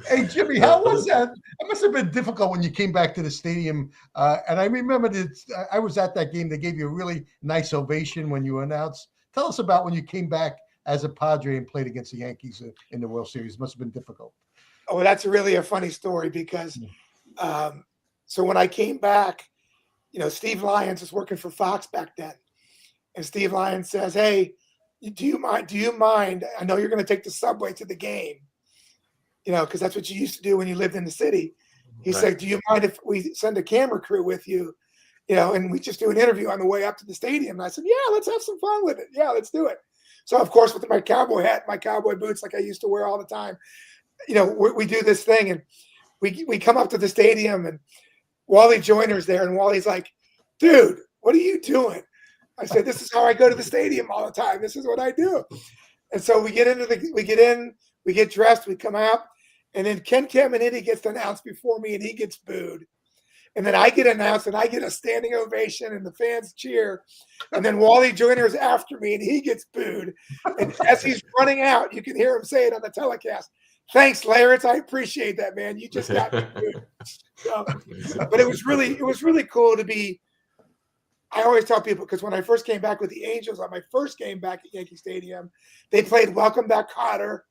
Hey Jimmy, how was that? It must have been difficult when you came back to the stadium. And I remember that I was at that game. They gave you a really nice ovation when you announced. Tell us about when you came back as a Padre and played against the Yankees in the World Series. It must have been difficult. Oh, that's really a funny story because so when I came back, Steve Lyons was working for Fox back then. And Steve Lyons says, hey, do you mind? I know you're going to take the subway to the game, because that's what you used to do when you lived in the city. He said, do you mind if we send a camera crew with you, and we just do an interview on the way up to the stadium? And I said, yeah, let's have some fun with it. Yeah, let's do it. So, of course, with my cowboy hat, my cowboy boots, like I used to wear all the time, we do this thing. And we come up to the stadium and Wally Joyner's there, and Wally's like, dude, what are you doing? I said, this is how I go to the stadium all the time. This is what I do. And so we get in, we get dressed, we come out, and then Ken Caminiti gets announced before me, and he gets booed. And then I get announced, and I get a standing ovation, and the fans cheer. And then Wally Joyner's after me, and he gets booed. And as he's running out, you can hear him say it on the telecast. Thanks, Leyritz. I appreciate that, man. You just got me booed. So, but it was really cool to be. I always tell people, because when I first came back with the Angels on my first game back at Yankee Stadium, they played "Welcome Back, Kotter"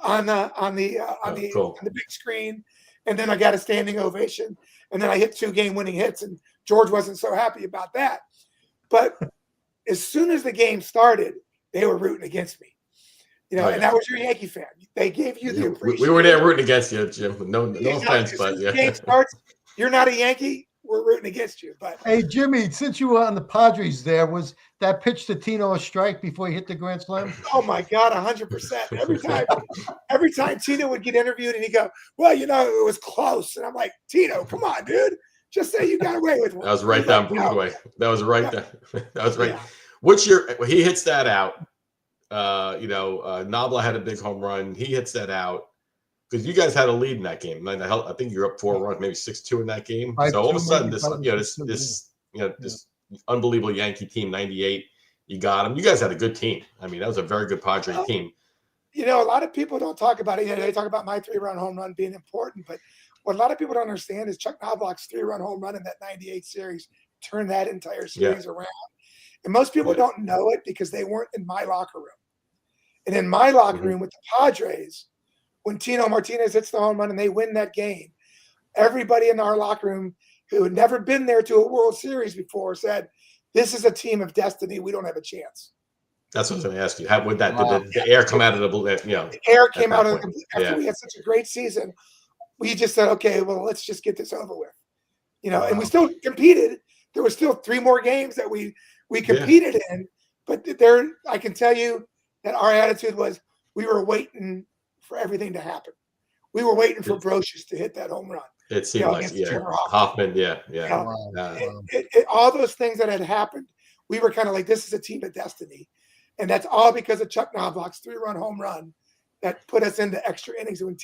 on the big screen, and then I got a standing ovation, and then I hit 2 game-winning hits, and George wasn't so happy about that. But as soon as the game started, they were rooting against me. And that was your Yankee fan. They gave you the appreciation. We were there rooting against you, Jim. No offense, but yeah. The game starts, you're not a Yankee, we're rooting against you. But hey, Jimmy, since you were on the Padres, there was that pitch to Tino a strike before he hit the grand slam. Oh my God, 100%. Every time Tino would get interviewed, and he'd go, "Well, it was close," and I'm like, "Tino, come on, dude, just say you got away with it." That was right down Broadway. That was right there. That was right. Yeah. He hits that out. Nobla had a big home run. He hits that out because you guys had a lead in that game. I think you're up 4 runs, maybe 6-2 in that game. So all of a sudden, this unbelievable Yankee team, 98, you got them. You guys had a good team. I mean, that was a very good Padre team. A lot of people don't talk about it. They talk about my 3-run home run being important, but what a lot of people don't understand is Chuck Knobloch's 3-run home run in that 98 series turned that entire series around. And most people don't know it because they weren't in my locker room. And in my locker room with the Padres, when Tino Martinez hits the home run and they win that game, everybody in our locker room who had never been there to a World Series before said, this is a team of destiny. We don't have a chance. That's what I was going to ask you. How would that did the air come out of the the air came out of the after we had such a great season. We just said, okay, well, let's just get this over with. And we still competed. There were still 3 more games that we competed in, but I can tell you that our attitude was we were waiting for everything to happen. We were waiting for Brocious to hit that home run. It seemed like Hoffman, all those things that had happened, we were kind of like, this is a team of destiny, and that's all because of Chuck Knobloch's 3-run home run that put us into extra innings when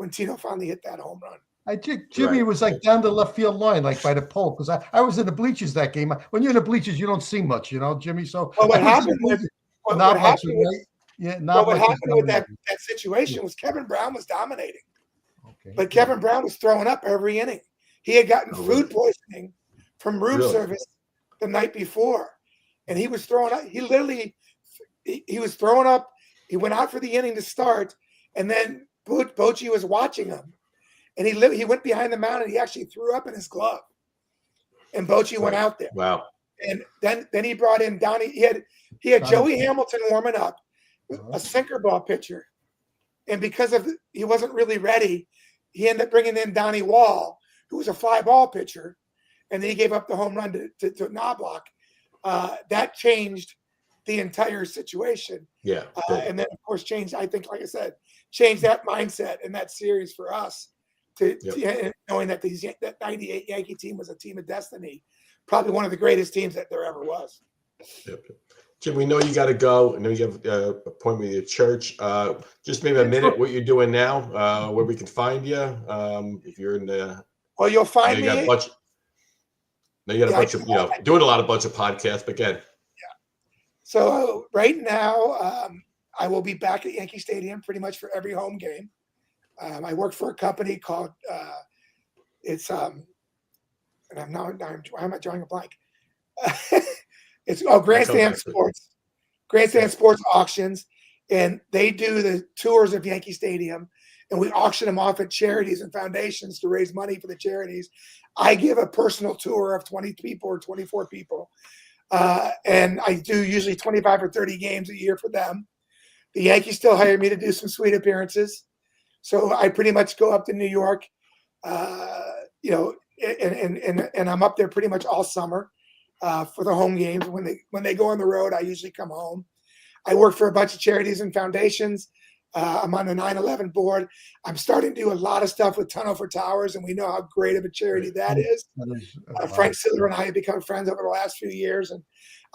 Tino finally hit that home run. I think Jimmy was like down the left field line, like by the pole, because I was in the bleachers that game. When you're in the bleachers, you don't see much, Jimmy. So what happened with that situation was Kevin Brown was dominating. Okay. But Kevin Brown was throwing up every inning. He had gotten food poisoning from room service the night before, and he was throwing up. He literally, he was throwing up. He went out for the inning to start, and then Bochy was watching him, and he went behind the mound and he actually threw up in his glove, and Bochy went out there. Wow. And then he brought in Donnie. He had Joey Hamilton warming up, a sinker ball pitcher, and because he wasn't really ready, he ended up bringing in Donnie Wall, who was a fly ball pitcher, and then he gave up the home run to Knobloch. That changed the entire situation. Yeah. And then, of course, changed, I think, like I said, changed that mindset in that series for us to knowing that that 98 Yankee team was a team of destiny, probably one of the greatest teams that there ever was. Yep. Jim, we know you got to go. I know you have an appointment with your church. Just maybe a minute, what you're doing now, where we can find you. If you're in the – Well, you'll find me – you got a bunch of, doing a bunch of podcasts, but again. Yeah. So right now, I will be back at Yankee Stadium pretty much for every home game. I work for a company called and why am I drawing a blank? It's Grandstand Sports. Grandstand Sports Auctions, and they do the tours of Yankee Stadium, and we auction them off at charities and foundations to raise money for the charities. I give a personal tour of 20 people or 24 people, and I do usually 25 or 30 games a year for them. The Yankees still hire me to do some suite appearances, so I pretty much go up to New York, and I'm up there pretty much all summer for the home games. When they go on the road, I usually come home. I work for a bunch of charities and foundations. I'm on the 9/11 board. I'm starting to do a lot of stuff with Tunnel for Towers, and we know how great of a charity that is. Frank Sidler and I have become friends over the last few years, and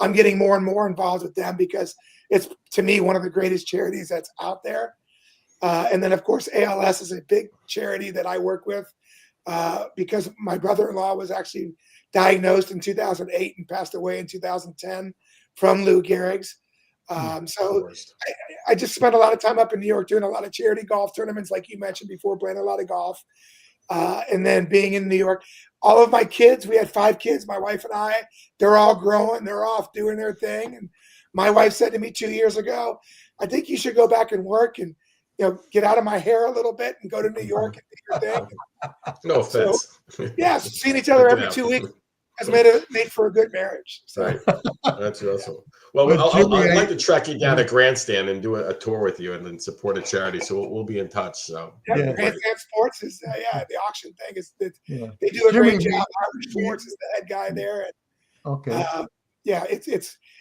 I'm getting more and more involved with them because it's, to me, one of the greatest charities that's out there. And then, of course, ALS is a big charity that I work with because my brother-in-law was actually diagnosed in 2008 and passed away in 2010 from Lou Gehrig's. So I just spent a lot of time up in New York doing a lot of charity golf tournaments, like you mentioned before, playing a lot of golf. And then being in New York, all of my kids, we had 5 kids, my wife and I, they're all growing, they're off doing their thing. And my wife said to me 2 years ago, I think you should go back and work and, get out of my hair a little bit and go to New York and do your thing. No offense. So, seeing each other every 2 weeks has made for a good marriage. So. Right. That's awesome. Well, I'd like to track you down to Grandstand and do a tour with you and then support a charity. So we'll be in touch. So Grandstand Sports is the auction thing is they do a great job. Howard Schwartz is the head guy there. And,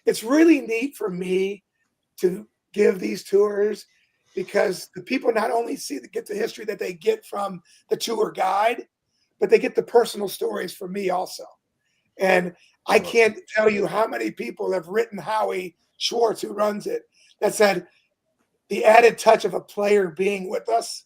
it's really neat for me to give these tours because the people not only get the history that they get from the tour guide, but they get the personal stories from me also. And I can't tell you how many people have written Howie Schwartz, who runs it, that said the added touch of a player being with us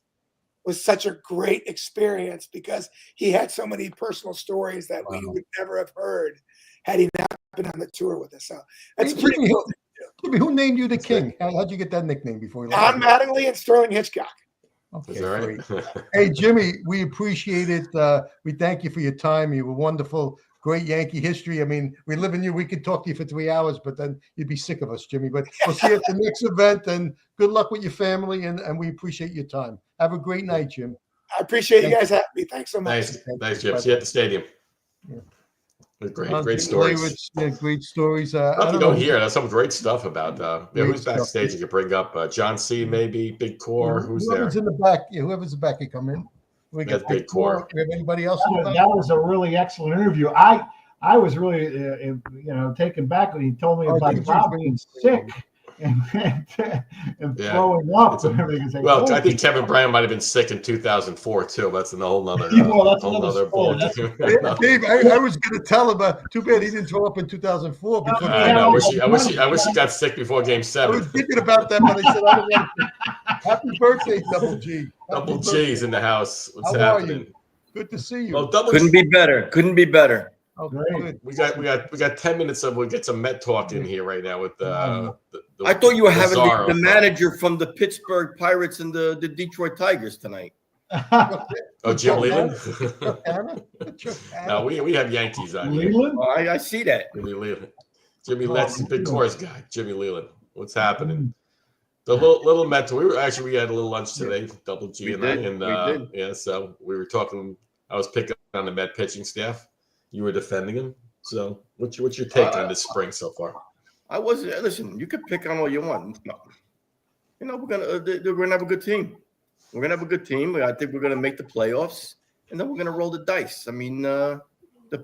was such a great experience because he had so many personal stories that we would never have heard had he not been on the tour with us. So that's pretty cool. Jimmy, who named you the King? How'd you get that nickname before you Don Mattingly and Sterling Hitchcock. Okay, right? Hey, Jimmy, we appreciate it. We thank you for your time. You were wonderful. Great Yankee history. I mean, we live in you. We could talk to you for 3 hours, but then you'd be sick of us, Jimmy. But we'll see you at the next event, and good luck with your family, and we appreciate your time. Have a great night, Jim. I appreciate you guys having me. Thanks so much. Thanks, Jim. See you at the stadium. Yeah. Great stories. Great stories. You don't hear. That's some great stuff about. Who's backstage? You could bring up John C. Maybe Big Core. Who's whoever's there? in the back? Yeah, whoever's in the back can come in. We got Big Core. We have anybody else? That was a really excellent interview. I was really taken back when he told me about Bob being sick and throwing up and everything. Well, I think Kevin Bryant might have been sick in 2004 too. That's a whole nother. That's another ball. Dave, I was going to tell him. Too bad he didn't throw up in 2004. I know. I wish he got sick before Game 7. I was thinking about that, but I said, I don't want to. Happy birthday, Double G. Double G's in the house. What's How happening? Are you? Good to see you. Well, Couldn't be better. Oh, great. We got 10 minutes of we'll get some Met talk in here right now with the I thought you were having the manager from the Pittsburgh Pirates and the Detroit Tigers tonight. Oh, Jim Leland. No, we have Yankees on here. Leland? Oh, I see that. Jimmy Leland. Jimmy, that's Big Core's guy. Jimmy Leland. What's happening? The little mental. We had a little lunch today, Double G and I, and yeah. So we were talking. I was picking on the Met pitching staff. You were defending him. So what's your take on this spring so far? I wasn't. Listen, you could pick on all you want. You know, we're gonna have a good team. We're gonna have a good team. I think we're gonna make the playoffs, and then we're gonna roll the dice. I mean, the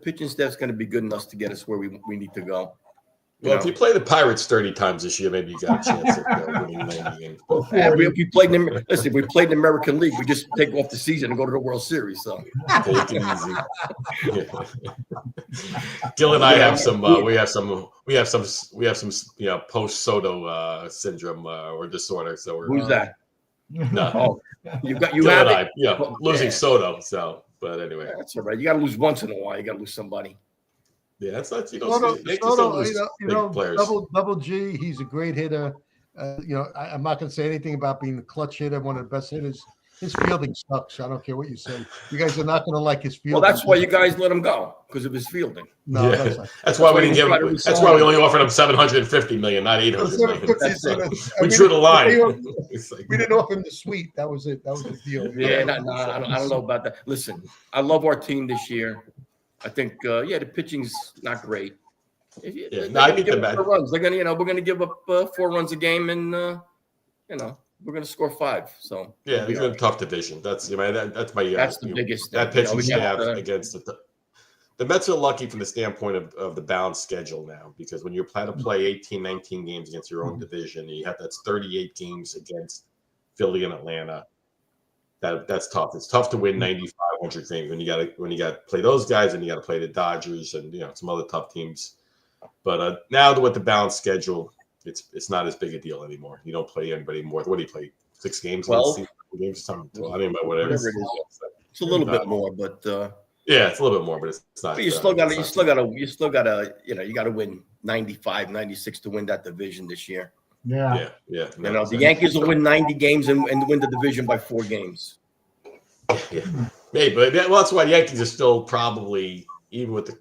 pitching staff's gonna be good enough to get us where we need to go. Well, if you play the Pirates 30 times this year, maybe you got a chance at winning 90 games. If we played in the American League, we just take off the season and go to the World Series. So take it easy. Gil and I have some. We have some. Post Soto syndrome or disorder. So we're who's that? No, you Gil have and I, losing Soto. So, but anyway, that's all right. You got to lose once in a while. You got to lose somebody. Yeah, that's not Double G. He's a great hitter. I'm not going to say anything about being the clutch hitter, one of the best hitters. His fielding sucks. I don't care what you say. You guys are not going to like his fielding. Well, that's why you guys let him go, because of his fielding. No, that's why we didn't give him. That's why we only offered him $750 million, not $800 million. We drew the line. We didn't offer him the suite. That was it. That was the deal. Yeah, I don't know about that. Listen, I love our team this year. I think, the pitching's not great. I beat them back. Runs. They're gonna, we're gonna give up 4 runs a game, and we're gonna score 5. So yeah, it's a tough division. That's that's the biggest. That pitching staff against the Mets are lucky from the standpoint of the balanced schedule now, because when you plan to play 18, 19 games against your own division, and that's 38 games against Philly and Atlanta. That's tough. It's tough to win 95, 100 games when you got to play those guys, and you got to play the Dodgers and some other tough teams. But now with the balanced schedule, it's not as big a deal anymore. You don't play anybody more. What do you play? 6 games? 12 games or something? I mean, whatever it is. It's a little bit more, but yeah, it's a little bit more, but it's not. But you still gotta you gotta win 95, 96 to win that division this year. Yeah. The Yankees will win 90 games and win the division by 4 games. Yeah, maybe. But that's why the Yankees are still probably, even with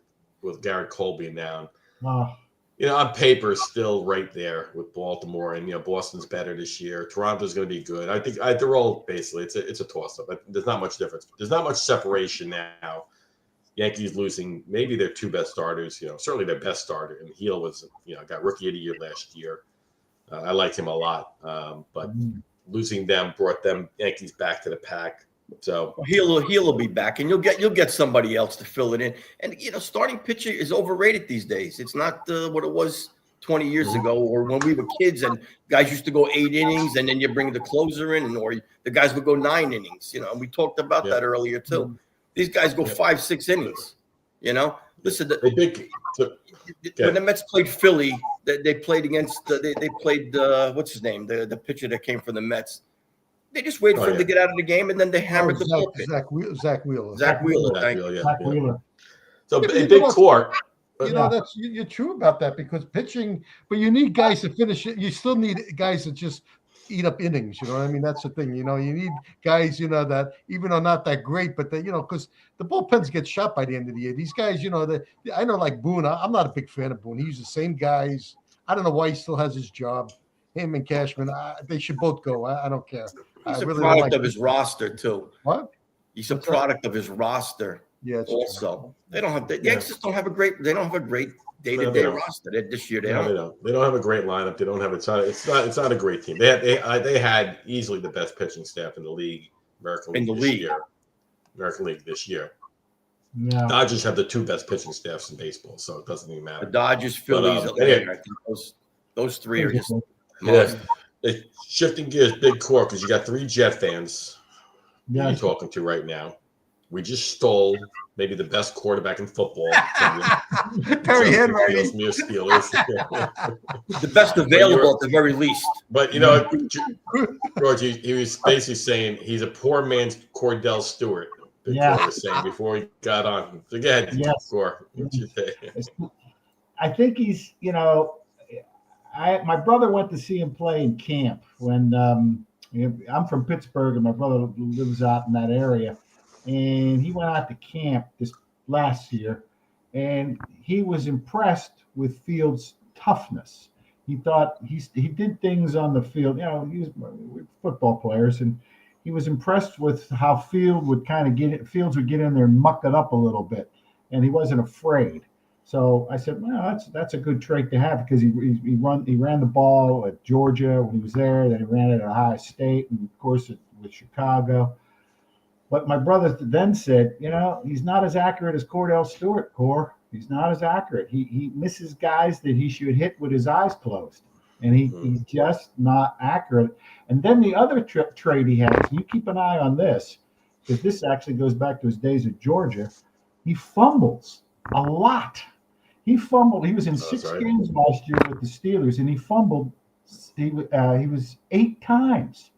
Garrett Cole being down, on paper, still right there with Baltimore, and Boston's better this year. Toronto's going to be good. I think they're all basically it's a toss up. There's not much difference. There's not much separation now. Yankees losing maybe their 2 best starters. Certainly their best starter, and Heel was got Rookie of the Year last year. I liked him a lot, but losing them brought them Yankees back to the pack. So Heel will be back, and you'll get somebody else to fill it in. And starting pitcher is overrated these days. It's not what it was 20 years ago, or when we were kids and guys used to go 8 innings, and then you bring the closer in, or the guys would go 9 innings. And we talked about that earlier too. These guys go 5, 6 innings. Listen, when the Mets played Philly, they played against they played what's his name, the pitcher that came from the Mets. They just waited for him to get out of the game, and then they hammered the bullpen. Zach Wheeler. Zach Wheeler. So a big core. You're true about that, because pitching, but you need guys to finish it. You still need guys that just eat up innings. You know what I mean? That's the thing. You need guys, that even though not that great, but they, because the bullpens get shot by the end of the year. These guys, I know, like Boone. I'm not a big fan of Boone. He uses the same guys. I don't know why he still has his job. Him and Cashman, they should both go. I don't care. He's a product of his roster too. What? He's a product of his roster. Yeah. Also, they don't have the Yankees don't have a great. They don't have a great day-to-day roster this year. They don't. They don't have a great lineup. They don't have it's not a great team. They had easily the best pitching staff in the league. American League this year. Yeah. Dodgers have the 2 best pitching staffs in baseball, so it doesn't even matter. The Dodgers, Phillies, I think those 3 are just. Shifting gears, big core, because you got 3 Jet fans you're talking to right now. We just stole maybe the best quarterback in football. Terry Henry. Steelers. The best available at the very least. But, George, he was basically saying he's a poor man's Cordell Stewart. Was saying before he got on. So go ahead, Core. What's your take? I think he's, my brother went to see him play in camp when I'm from Pittsburgh, and my brother lives out in that area. And he went out to camp this last year, and he was impressed with Fields' toughness. he thought he did things on the field. You know, we're football players, and he was impressed with how Fields would get in there and muck it up a little bit, and he wasn't afraid. So I said, well, that's a good trait to have, because he ran the ball at Georgia when he was there. Then he ran it at Ohio State, and of course with Chicago. But my brother then said, you know, he's not as accurate as Cordell Stewart. He's not as accurate. He misses guys that he should hit with his eyes closed, and he's just not accurate. And then the other trait he has, and you keep an eye on this, because this actually goes back to his days at Georgia. He fumbles a lot. He fumbled. He was in 6 games last year with the Steelers, and he fumbled. He was 8 times.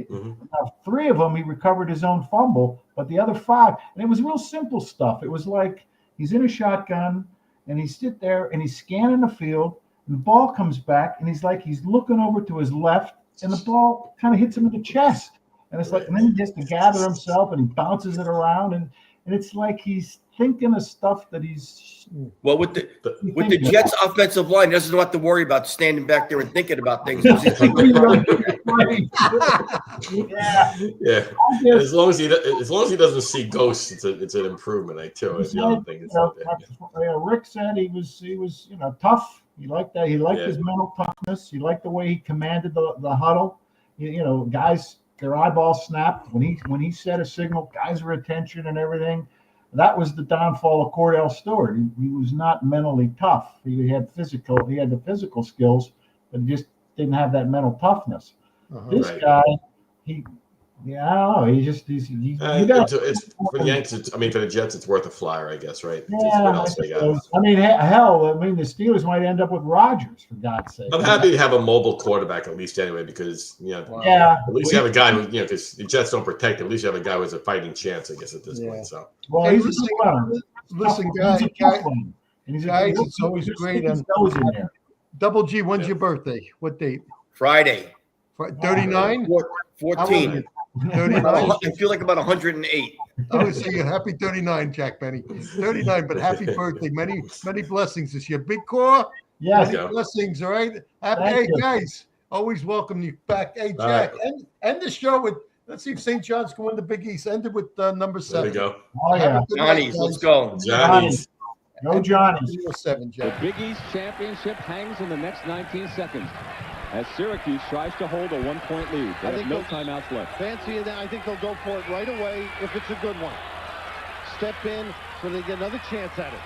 Now, 3 of them he recovered his own fumble, but the other 5, and it was real simple stuff. It was like he's in a shotgun, and he's sit there and he's scanning the field, and the ball comes back, and he's looking over to his left, and the ball kind of hits him in the chest, and it's like, and then he has to gather himself, and he bounces it around, and it's like he's thinking of stuff that he's with the Jets' offensive line, he doesn't have to worry about standing back there and thinking about things. Yeah. As long as he doesn't see ghosts, it's an improvement. Rick said he was tough. He liked that. He liked his mental toughness. He liked the way he commanded the huddle. Guys, their eyeballs snapped when he set a signal. Guys were attention and everything. That was the downfall of Cordell Stewart. He was not mentally tough. He had the physical skills, but he just didn't have that mental toughness. This guy, I don't know. It's for the Yankees. For the Jets, it's worth a flyer, I guess, right? Yeah, what else they got? The Steelers might end up with Rodgers, for God's sake. I'm happy to have a mobile quarterback at least anyway, because at least you have a guy who, because the Jets don't protect him. At least you have a guy who has a fighting chance, I guess, at this point. So, well, listen, guys, it's always great. And Double G, when's your birthday? What date? Friday. 39? 14. 39? I feel like about 108. I would say happy 39, Jack Benny. 39, but happy birthday. Many blessings this year. Big core. Yes. Many blessings, all right? Hey, guys, always welcome you back. Hey, Jack, end the show with, let's see if St. John's can win the Big East. Ended with number 7. There we go. Oh, yeah. Johnny's, let's go. Johnny's. No Johnny's. 7, Jack. The Big East championship hangs in the next 19 seconds as Syracuse tries to hold a 1-point lead. They have no timeouts left. Fancy it. I think they'll go for it right away if it's a good one. Step in so they get another chance at it.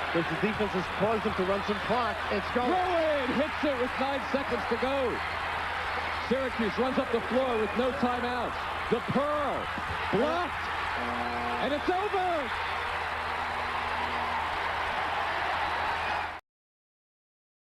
Because the defense has caused them to run some clock. It's going. Rowan hits it with 9 seconds to go. Syracuse runs up the floor with no timeouts. DePearl blocked, and it's over.